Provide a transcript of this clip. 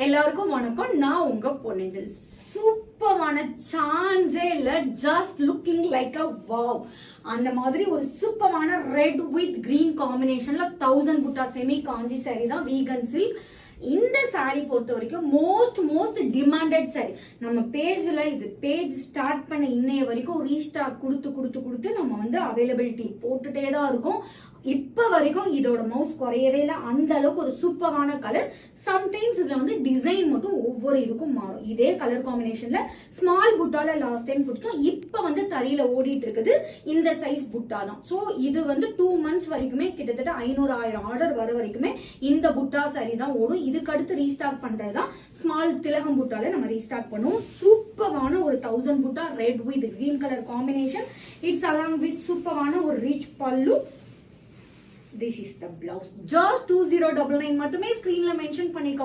எல்லாருக்கும் வணக்கம். நான் உங்க பொன்னேஞ்சல். சூப்பரான சான்ஸே இல்ல, ஜஸ்ட் லுக்கிங் லைக் அ வாவ். அந்த மாதிரி ஒரு சூப்பரான ரெட் வித் கிரீன் காம்பினேஷன்ல 1000 புட்டா செமி காஞ்சி சாரி தான், வீகன் சில்க். இந்த சாரி பொறுத்த வரைக்கும் மோஸ்ட் டிமாண்டட் சாரி. நம்ம பேஜ்ல இது பேஜ் ஸ்டார்ட் பண்ண இன்னைய வரைக்கும் ரீஸ்டாக் கொடுத்து நம்ம வந்து அவைலபிலிட்டி போட்டுட்டே தான் இருக்கும். இப்ப வரைக்கும் இதோட மவுஸ் குறையவே இல்லை. அந்த அளவுக்கு ஒரு சூப்பரான கலர். சம்டைம்ஸ் இதுல வந்து டிசைன் மட்டும் ஒவ்வொரு இதுக்கும் மாறும். இதே கலர் காம்பினேஷன்ல ஸ்மால் புட்டால லாஸ்ட் டைம் கொடுத்தோம். இப்ப வந்து தறியில ஓடிட்டு இருக்குது இந்த சைஸ் புட்டா தான். சோ இது வந்து 2 months வரைக்குமே கிட்டத்தட்ட 500-1000 ஆர்டர் வர வரைக்குமே இந்த புட்டா சாரி தான் ஓடும். இதுக்கு அடுத்து ரீஸ்டாக் பண்றதுதான் ஸ்மால் திலகம் புட்டால நம்ம ரீஸ்டாக் பண்ணுவோம். சூப்பரான ஒரு 1000 புட்டா red with green colour combination. It's along with சூப்பரான ஒரு ரிச் பல்லு. This is the blouse. Just 2099 மட்டுமே ஸ்கிரீன்ல மென்ஷன் பண்ணிருக்கோம்.